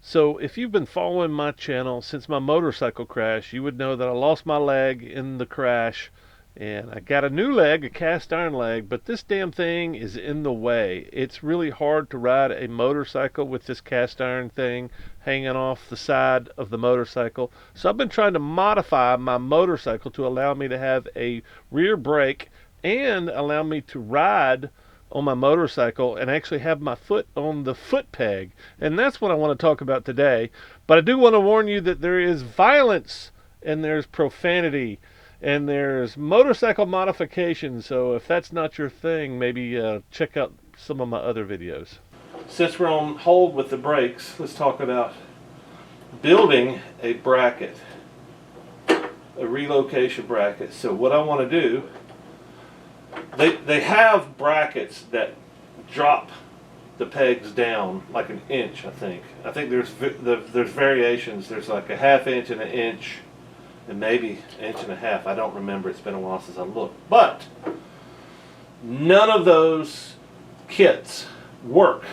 So if you've been following my channel since my motorcycle crash, you would know that I lost my leg in the crash and I got a new leg, a cast iron leg, but this damn thing is in the way. It's really hard to ride a motorcycle with this cast iron thing hanging off the side of the motorcycle. So I've been trying to modify my motorcycle to allow me to have a rear brake and allow me to ride on my motorcycle and actually have my foot on the foot peg. And that's what I want to talk about today. But I do want to warn you that there is violence and there's profanity and there's motorcycle modification. So if that's not your thing, maybe check out some of my other videos. Since we're on hold with the brakes, let's talk about building a bracket, a relocation bracket. So what I want to do, they have brackets that drop the pegs down like an inch. I think there's variations. There's like a ½ inch and an inch, and maybe an inch and a half. I don't remember. It's been a while since I looked. But none of those kits work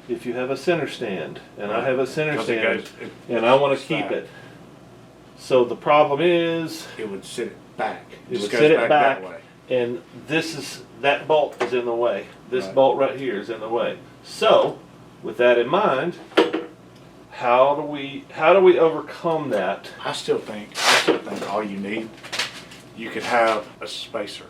if you have a center stand, and I have a center stand, and I want to keep it. So the problem is, it would sit it back. It would sit it back that way. And that bolt is in the way. This bolt right here is in the way. So, with that in mind, how do we overcome that? I still think all you need, you could have a spacer.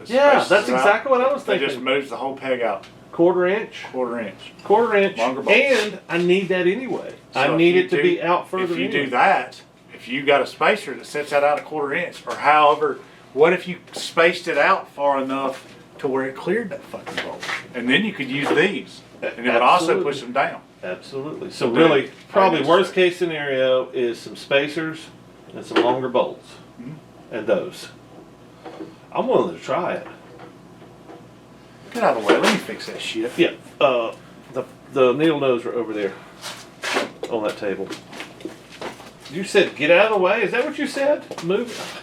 Yeah, that's exactly what I was thinking. It just moves the whole peg out. Quarter inch. Quarter inch. Longer bolts. And I need that anyway. So I need it to be out further. If you do that, if you got a spacer that sets that out a quarter inch, or however. What if you spaced it out far enough to where it cleared that fucking bolt? And then you could use these. And it would also push them down. Absolutely. So really, probably worst case scenario is some spacers and some longer bolts. And those. I'm willing to try it. Get out of the way. Let me fix that shit. Yeah. The needle nose are over there on that table. You said get out of the way? Is that what you said? Move.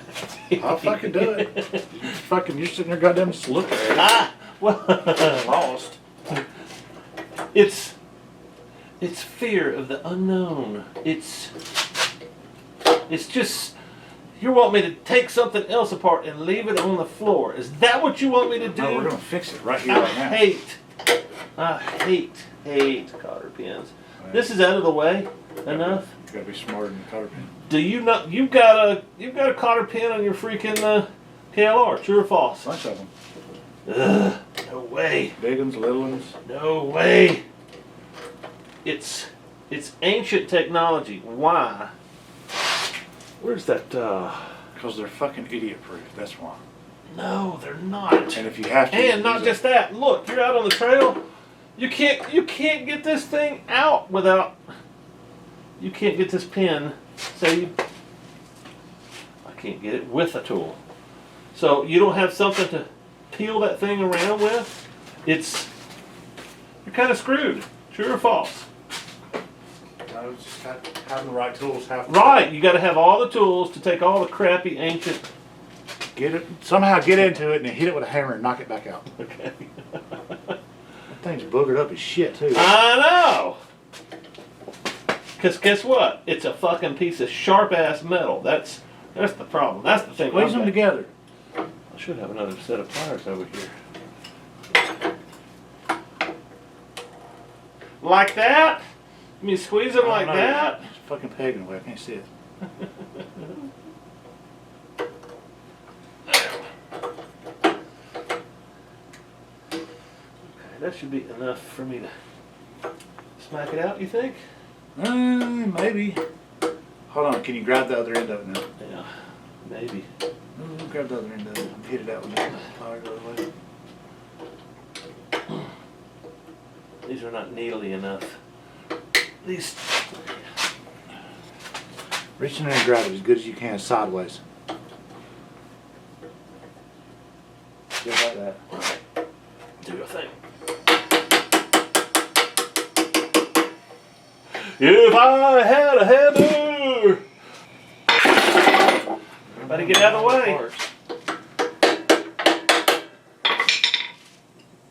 I'll fucking do it. You're sitting there goddamn just looking at it. Well, lost. It's fear of the unknown. It's just, you want me to take something else apart and leave it on the floor. Is that what you want me to do? No, we're gonna fix it right here, right now. I hate cotter pins. Right. This is out of the way enough. You gotta be smarter than a cotter pin. Do you not? You've got a cotter pin on your freaking KLR. True or false? Bunch of them. Ugh, no way. Big ones, little ones. No way. It's ancient technology. Why? Where's that? Because they're fucking idiot proof. That's why. No, they're not. And if you have to. And not just that. Look, you're out on the trail. You can't get this thing out without. You can't get this pin. I can't get it with a tool. So you don't have something to peel that thing around with. You're kind of screwed. True or false? No, it's just having the right tools. Right. You got to have all the tools to take all the crappy ancient. Somehow get into it and then hit it with a hammer and knock it back out. Okay. That thing's boogered up as shit too. I know. Because guess what? It's a fucking piece of sharp-ass metal. That's the problem. That's the thing. Squeeze them together. I should have another set of pliers over here. Like that? You mean squeeze them like that? It's fucking pegging away. I can't see it. Okay, that should be enough for me to smack it out, you think? Maybe. Hold on, can you grab the other end of it now? Yeah, maybe. Grab the other end of it and hit it out with the pliers the other way. These are not needly enough. These. Reach in there and grab it as good as you can sideways. Just like that. Do your thing. If I had a hammer! Everybody get out of the way.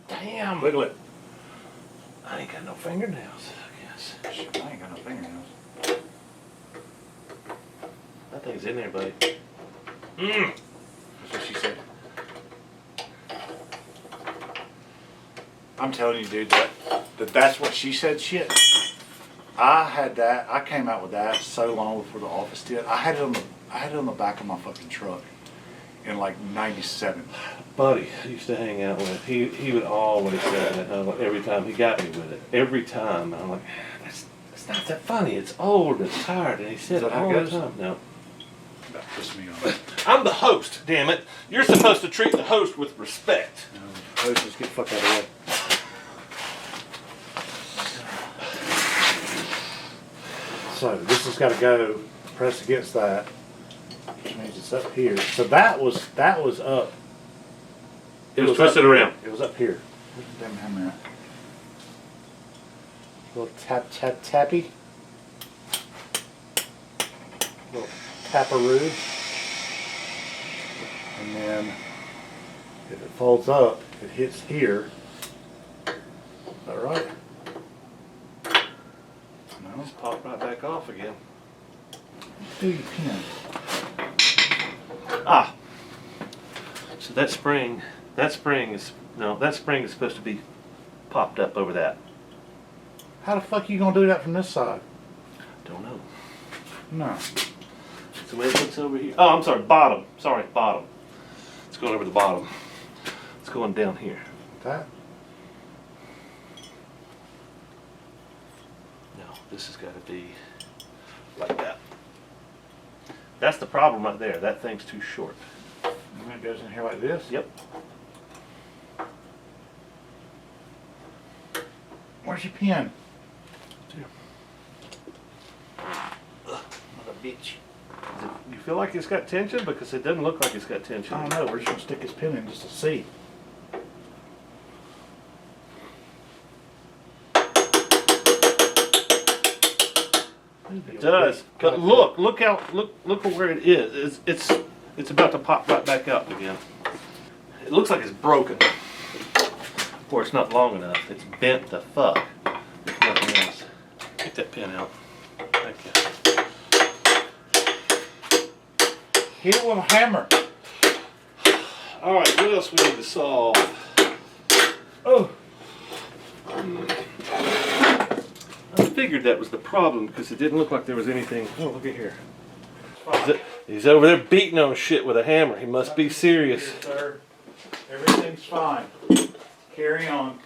Damn. Wiggle it. I ain't got no fingernails, I guess. Shit, I ain't got no That thing's in there, buddy. That's what she said. I'm telling you, dude, that's what she said shit. I had that. I came out with that so long before the office did. I had it on the back of my fucking truck in like '97. Buddy I used to hang out with. He would always say that every time he got me with it. Every time. I'm like, that's not that funny. It's old. It's tired. And he said it all the time. No. That pissed me off. I'm the host, damn it. You're supposed to treat the host with respect. No, let's just get the fuck out of the way. So this has got to go press against that, which means it's up here. So that was up. It was twisted around. It was up here. Where's the damn hammer at? Little tappy. Little taparoo. And then if it folds up, it hits here. Is that right? No. Just pop right back off again. Do your pin. Ah. So that spring is supposed to be popped up over that. How the fuck are you gonna do that from this side? Don't know. No. It's the way it looks over here. Oh, I'm sorry, bottom. Sorry, bottom. It's going over the bottom. It's going down here. That? No, this has got to be like that. That's the problem right there. That thing's too short. And it goes in here like this? Yep. Where's your pin? Here. Mother bitch. You feel like it's got tension? Because it doesn't look like it's got tension. I don't know. We're just gonna stick his pin in just to see. It does. But look where it is. It's about to pop right back up again. It looks like it's broken. Or it's not long enough. It's bent the fuck. If nothing else. Get that pin out. Thank you. Hit it with a hammer. Alright, what else we need to solve? Oh. I figured that was the problem because it didn't look like there was anything. Oh, look at here. He's over there beating on shit with a hammer. He must be serious. Here, sir. Everything's fine. Carry on.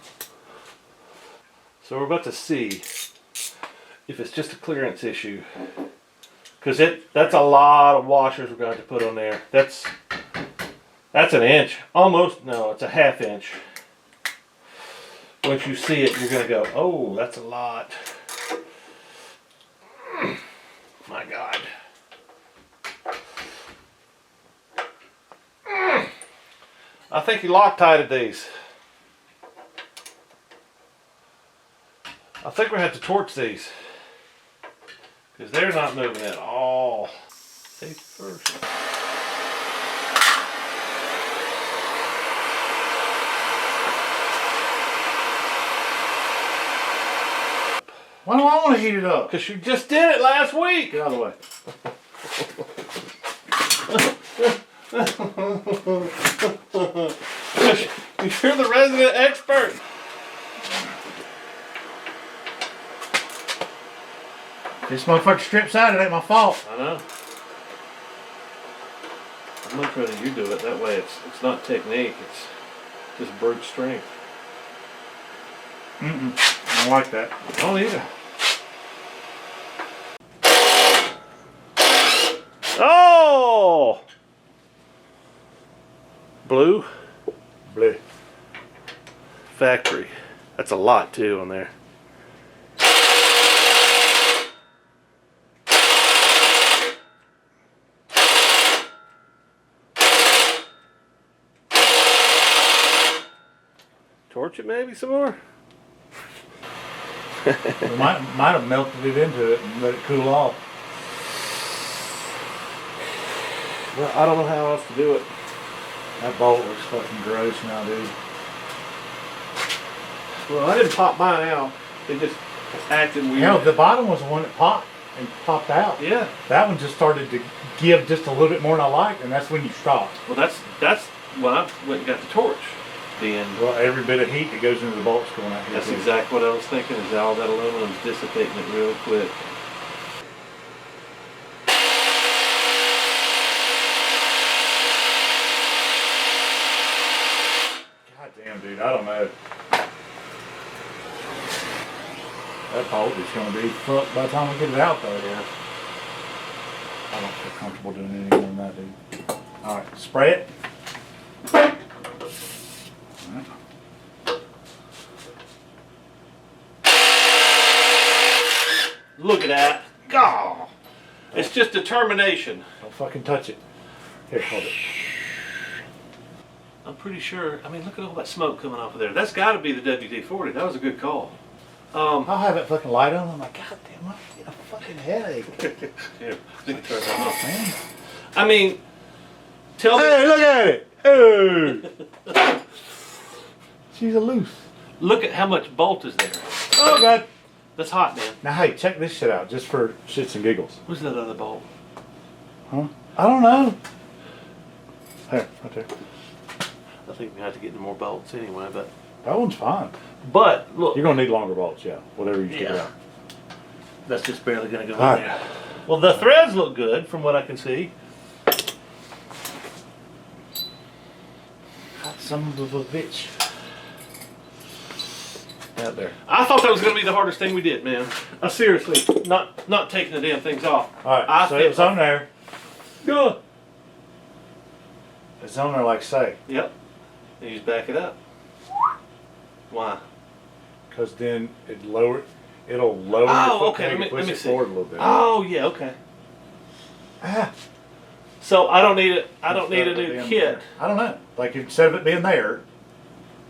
So we're about to see if it's just a clearance issue. Because that's a lot of washers we're going to have to put on there. That's an inch. Almost, no, it's a half inch. Once you see it, you're going to go, oh, that's a lot. My God. I think he Loctited these. I think we're going to have to torch these. Because they're not moving at all. Safety first. Why do I want to heat it up? Because you just did it last week. Get out of the way. You're the resident expert. This motherfucker strips out, it ain't my fault. I know. I'd much rather you do it. That way it's not technique. It's just brute strength. I don't like that. I don't either. Oh! Blue? Blue. Factory. That's a lot too on there. Torch it maybe some more? We might have melted it into it and let it cool off. Well, I don't know how else to do it. That bolt looks fucking gross now, dude. Well, I didn't pop mine out. It just acted weird. Hell, the bottom was the one that popped. and popped out. Yeah. That one just started to give just a little bit more than I liked, and that's when you stopped. Well, that's when I went and got the torch. Well, every bit of heat that goes into the bolt's going out here. That's exactly what I was thinking, is all that aluminum's dissipating it real quick. God damn, dude, I don't know. That bolt is going to be fucked by the time we get it out, though. Yeah. I don't feel comfortable doing any more than that, dude. All right, spray it. Look at that. God. It's just determination. Don't fucking touch it. Here, hold it. I'm pretty sure. I mean, look at all that smoke coming off of there. That's got to be the WD-40. That was a good call. I'll have that fucking light on. I'm like, God damn, I'm getting a fucking headache. Here, I think it turned that off. Man. I mean, tell me. Hey, look at it. Hey. She's a loose. Look at how much bolt is there. Oh, God. That's hot, man. Now, hey, check this shit out, just for shits and giggles. Where's that other bolt? Huh? I don't know. Here, right there. I think we have to get into more bolts anyway, but. That one's fine. But look. You're gonna need longer bolts, yeah. Whatever you figure out. That's just barely gonna go in All there. right. Well, the threads look good from what I can see. Hot son of a bitch. Out there. I thought that was gonna be the hardest thing we did, man. Seriously, not taking the damn things off. All right. So it's on there. Good. It's on there, like say. Yep. You just back it up. Why? Because then it'll lower your Oh, foot okay. peg and push Let me it see. forward a little bit. Oh, yeah. Okay. Ah. So I don't need it. I don't need Instead a of it new being kit. there. I don't know. Like instead of it being there,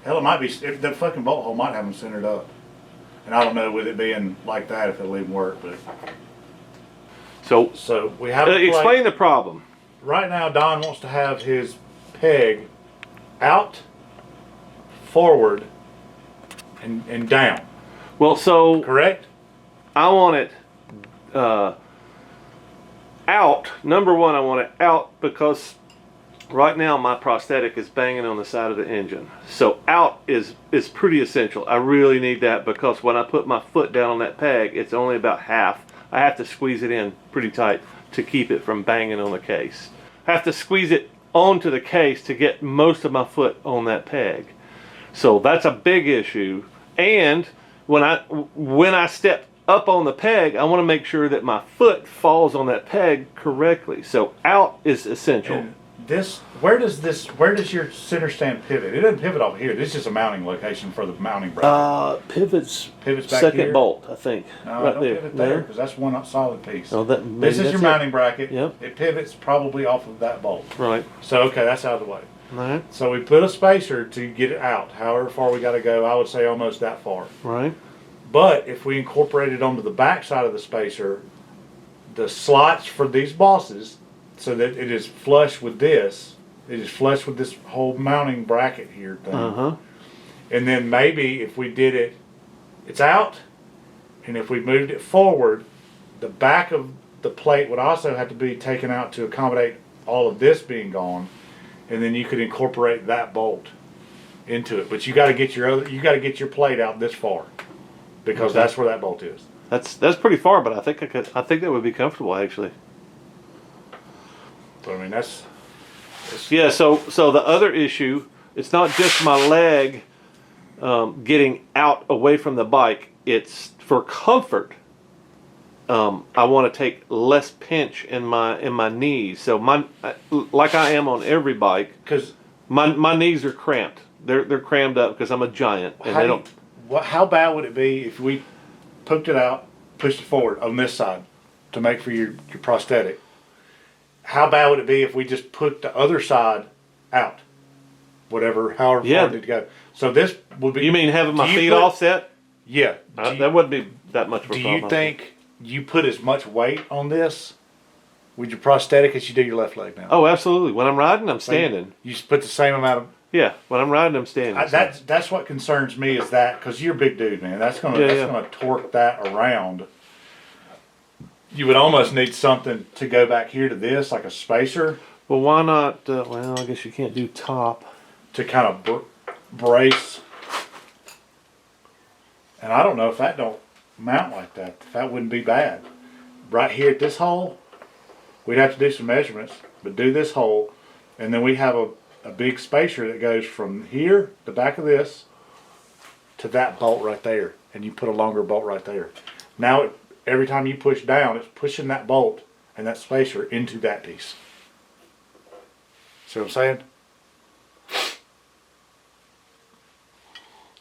hell, it might be. If the fucking bolt hole might have them centered up, and I don't know with it being like that if it'll even work. But so we have. Explain the problem. Right now, Don wants to have his peg out, forward, and down. Well, so Correct? I want it out. Number one, I want it out because right now my prosthetic is banging on the side of the engine. So out is pretty essential. I really need that because when I put my foot down on that peg, it's only about half. I have to squeeze it in pretty tight to keep it from banging on the case. I have to squeeze it onto the case to get most of my foot on that peg. So that's a big issue. And when I step up on the peg, I want to make sure that my foot falls on that peg correctly. So out is essential. And where does your center stand pivot? It doesn't pivot off here. This is just a mounting location for the mounting bracket. Pivots Pivots back second here? bolt, I think. No, right don't there. pivot there because that's one solid piece. Oh, This is your mounting bracket. Yep. It pivots probably off of that bolt. Right. So okay, that's out of the way. Right. So we put a spacer to get it out. However far we got to go, I would say almost that far. Right. But if we incorporate it onto the back side of the spacer, the slots for these bosses, so that it is flush with this, it is flush with this whole mounting bracket here thing. Uh-huh. And then maybe if we did it, it's out, and if we moved it forward, the back of the plate would also have to be taken out to accommodate all of this being gone, and then you could incorporate that bolt into it. But you got to get your plate out this far, because Okay. that's where that bolt is. That's pretty far, but I think I think that would be comfortable actually. So I mean that's Yeah. So the other issue, it's not just my leg getting out away from the bike. It's for comfort. I want to take less pinch in my knees. So like I am on every bike, because my knees are cramped. They're crammed up because I'm a giant, and they don't. How bad would it be if we poked it out, pushed it forward on this side to make for your prosthetic? How bad would it be if we just put the other side out? However far it did go. So this would be. You mean having my feet offset? Yeah. That wouldn't be that much of a problem. Do you think you put as much weight on this with your prosthetic as you do your left leg now? Oh, absolutely. When I'm riding, I'm standing. You just put the same amount of. Yeah, when I'm riding, I'm standing. That's what concerns me is that because you're a big dude, man. That's gonna torque that around. you would almost need something to go back here to this, like a spacer, Well, why not? Well, I guess you can't do top. to kind of brace. And I don't know if that don't mount like that. If that wouldn't be bad. Right here at this hole, we'd have to do some measurements, but do this hole, and then we have a big spacer that goes from here, the back of this, to that bolt right there, and you put a longer bolt right there. Now, every time you push down, it's pushing that bolt and that spacer into that piece. See what I'm saying?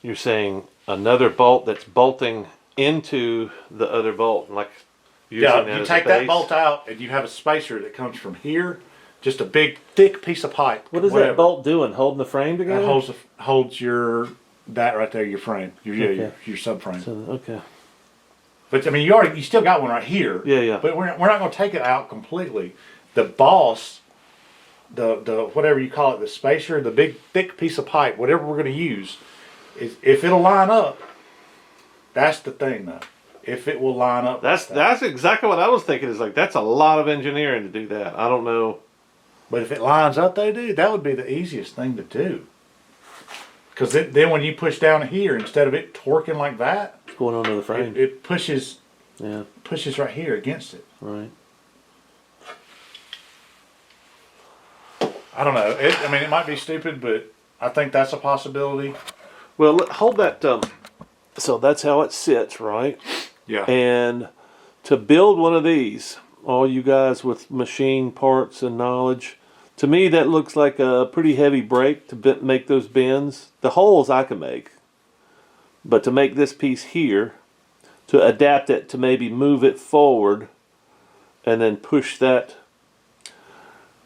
You're saying another bolt that's bolting into the other bolt, like using that Yeah, you as take a that base? bolt out, and you have a spacer that comes from here, just a big, thick piece of pipe. What is whatever. that bolt doing? Holding the frame together? That holds your that right there, your frame, Okay. your subframe. So, okay. But I mean, you still got one right here. Yeah, yeah. But we're not going to take it out completely. The boss, the whatever you call it, the spacer, the big thick piece of pipe, whatever we're going to use, is if it'll line up. That's the thing, though. If it will line up. That's exactly what I was thinking. Is like that's a lot of engineering to do that. I don't know. But if it lines up, though, dude, that would be the easiest thing to do. Because then when you push down here, instead of it torquing like that, What's going on to the frame? it pushes Yeah, right here against it. right. I don't know. I mean, it might be stupid, but I think that's a possibility. Well, hold that. So that's how it sits, right? Yeah. And to build one of these, all you guys with machine parts and knowledge, to me that looks like a pretty heavy brake to make those bends. The holes I can make, but to make this piece here, to adapt it to maybe move it forward, and then push that.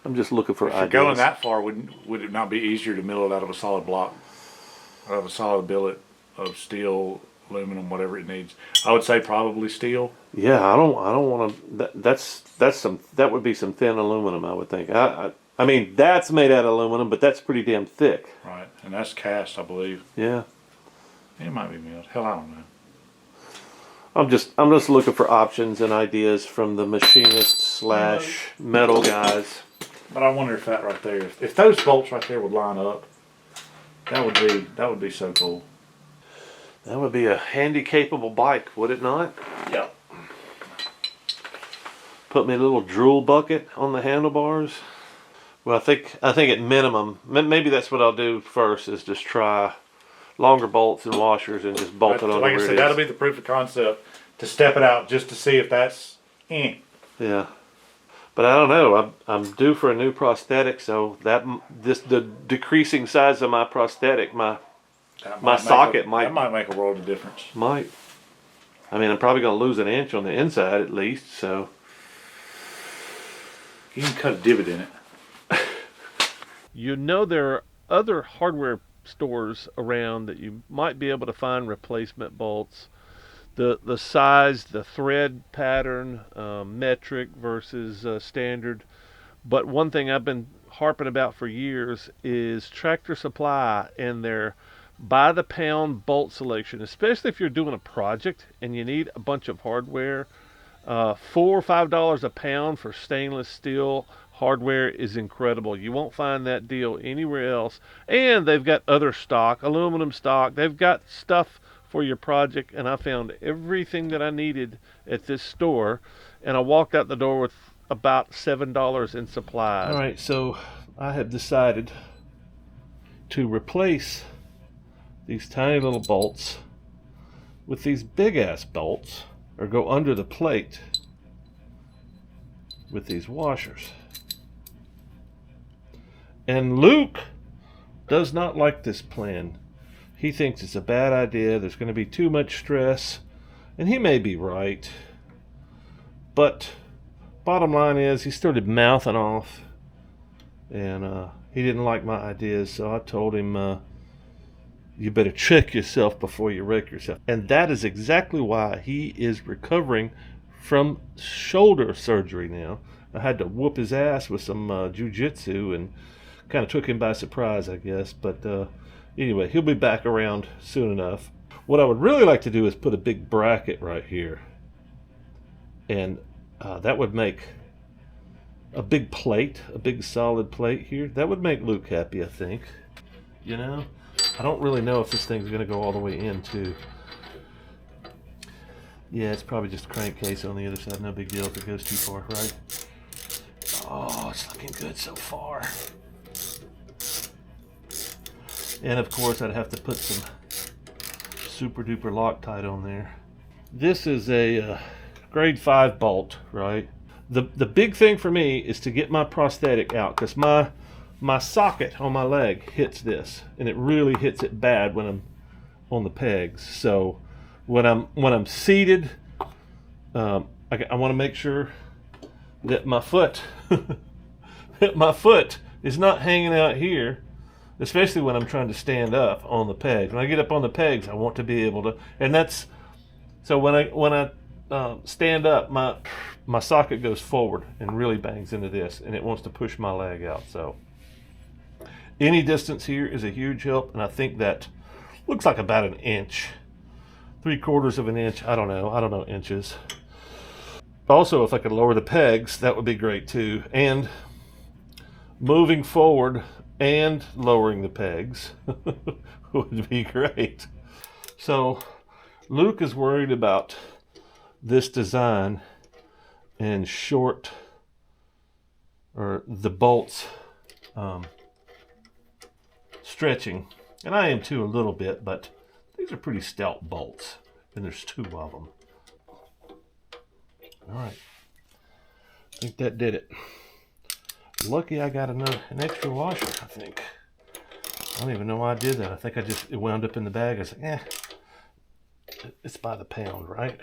I'm just looking for If you're ideas. going that far, would it not be easier to mill it out of a solid block, out of a solid billet of steel, aluminum, whatever it needs? I would say probably steel. Yeah, I don't want to. That would be some thin aluminum, I would think. I mean, that's made out of aluminum, but that's pretty damn thick. Right, and that's cast, I believe. Yeah, It might be milled. Hell, I don't know. I'm just looking for options and ideas from the machinist / metal guys. But I wonder if that right there, if those bolts right there would line up, that would be so cool. That would be a handy, capable bike, would it not? Yeah. Put me a little drool bucket on the handlebars. Well, I think at minimum, maybe that's what I'll do first is just try longer bolts and washers and just bolt it on Like I where said, it that'll is. be the proof of concept to step it out just to see if that's Yeah, but I don't know. I'm due for a new prosthetic, so the decreasing size of my prosthetic, my socket that might make a world of difference. might. I mean, I'm probably going to lose an inch on the inside at least. So You can cut a divot in it. you know there are other hardware stores around that you might be able to find replacement bolts. The size, the thread pattern, metric versus standard. But one thing I've been harping about for years is Tractor Supply and their by the pound bolt selection, especially if you're doing a project and you need a bunch of hardware. $4 or $5 a pound for stainless steel hardware is incredible. You won't find that deal anywhere else. And they've got other stock, aluminum stock. They've got stuff for your project, and I found everything that I needed at this store, and I walked out the door with about $7 in supplies. All right, so I have decided to replace these tiny little bolts with these big ass bolts, or go under the plate with these washers. And Luke does not like this plan. He thinks it's a bad idea. There's going to be too much stress, and he may be right. But bottom line is, he started mouthing off, and he didn't like my ideas. So I told him, you better check yourself before you wreck yourself. And that is exactly why he is recovering from shoulder surgery now. I had to whoop his ass with some jiu-jitsu and kind of took him by surprise, I guess. But anyway, he'll be back around soon enough. What I would really like to do is put a big bracket right here. And That would make a big plate, a big solid plate here. That would make Luke happy, I think. You know, I don't really know if this thing's going to go all the way in, too. Yeah, it's probably just a crankcase on the other side. No big deal if it goes too far, right? Oh, it's looking good so far. And of course, I'd have to put some super duper Loctite on there. This is a grade 5 bolt, right? The big thing for me is to get my prosthetic out, because my socket on my leg hits this, and it really hits it bad when I'm on the pegs. So when I'm seated, I want to make sure that my foot is not hanging out here, especially when I'm trying to stand up on the pegs. When I get up on the pegs, I want to be able to, and that's so when I stand up, my socket goes forward and really bangs into this, and it wants to push my leg out. So any distance here is a huge help, and I think that looks like about an inch, 3/4 of an inch. I don't know inches. Also, if I could lower the pegs, that would be great too. And moving forward and lowering the pegs would be great. So Luke is worried about this design and short, or the bolts stretching, and I am too a little bit, but these are pretty stout bolts, and there's 2 of them. All right, I think that did it. Lucky I got an extra washer, I think. I don't even know why I did that. I think it wound up in the bag. I was like, it's by the pound, right?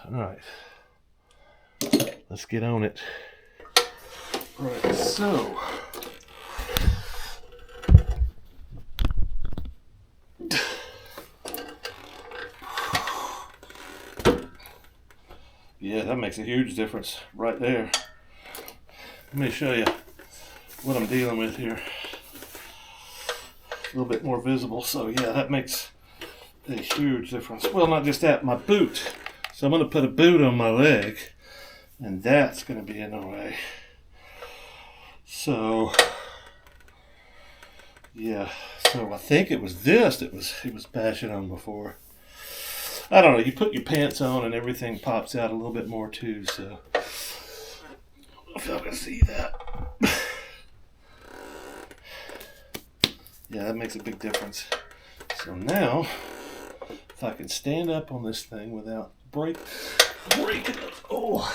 All right, let's get on it. Right, so yeah, that makes a huge difference right there. Let me show you what I'm dealing with here. A little bit more visible. So yeah, that makes a huge difference. Well, not just that, my boot. So I'm going to put a boot on my leg, and that's going to be in the way. So yeah, so I think it was this that he was bashing on before. I don't know, you put your pants on and everything pops out a little bit more too, so I don't know if y'all can see that. Yeah, that makes a big difference. So now, if I can stand up on this thing without breaking it, oh,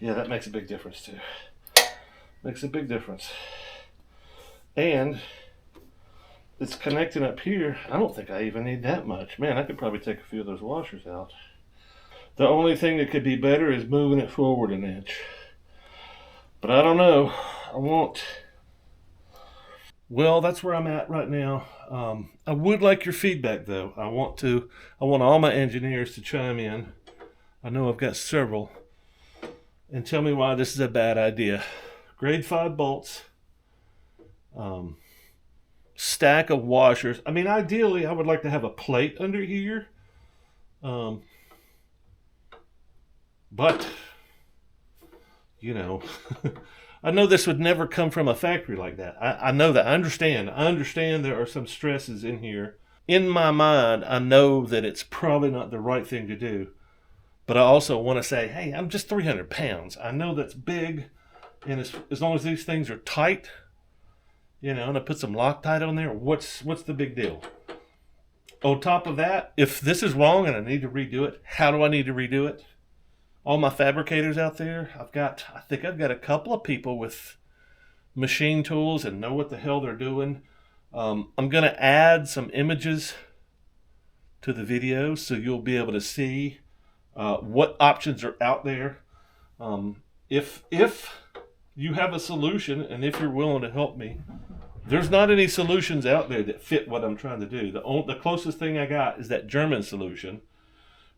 yeah, that makes a big difference too. Makes a big difference. And it's connecting up here. I don't think I even need that much. Man, I could probably take a few of those washers out. The only thing that could be better is moving it forward an inch. But I don't know. I won't. Well, that's where I'm at right now. I would like your feedback, though. I want all my engineers to chime in. I know I've got several. And tell me why this is a bad idea. Grade 5 bolts. Stack of washers. I mean, ideally, I would like to have a plate under here. But, you know, I know this would never come from a factory like that. I know that. I understand there are some stresses in here. In my mind, I know that it's probably not the right thing to do. But I also want to say, hey, I'm just 300 pounds. I know that's big. And as long as these things are tight, you know, and I put some Loctite on there, what's the big deal? On top of that, if this is wrong and I need to redo it, how do I need to redo it? All my fabricators out there, I think I've got a couple of people with machine tools and know what the hell they're doing. I'm going to add some images to the video so you'll be able to see what options are out there. If you have a solution, and if you're willing to help me, there's not any solutions out there that fit what I'm trying to do. The closest thing I got is that German solution,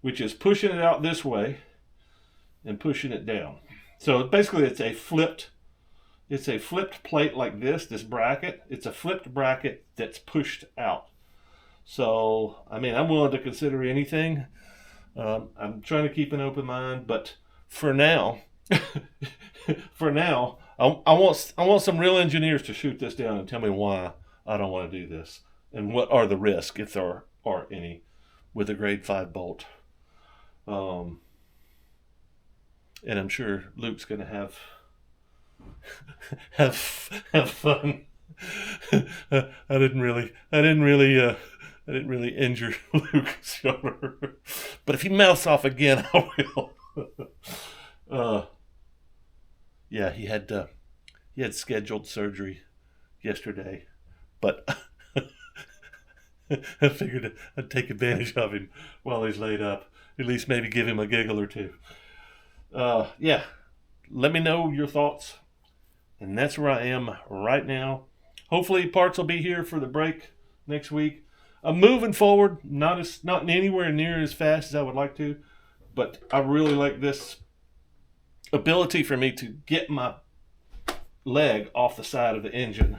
which is pushing it out this way and pushing it down. So basically it's a flipped It's a flipped plate like this bracket. It's a flipped bracket that's pushed out. So, I mean, I'm willing to consider anything. I'm trying to keep an open mind, but for now, for now, I want some real engineers to shoot this down and tell me why I don't want to do this and what are the risks, if there are any, with a grade 5 bolt. And I'm sure Luke's going to have fun. I didn't really injure Luke's shoulder, but if he mouths off again, I will. Yeah, he had scheduled surgery yesterday, but I figured I'd take advantage of him while he's laid up. At least maybe give him a giggle or two. Yeah, let me know your thoughts. And that's where I am right now. Hopefully parts will be here for the break next week. I'm moving forward, not anywhere near as fast as I would like to, but I really like this ability for me to get my leg off the side of the engine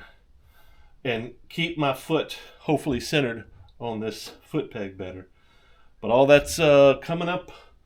and keep my foot hopefully centered on this foot peg better. But all that's coming up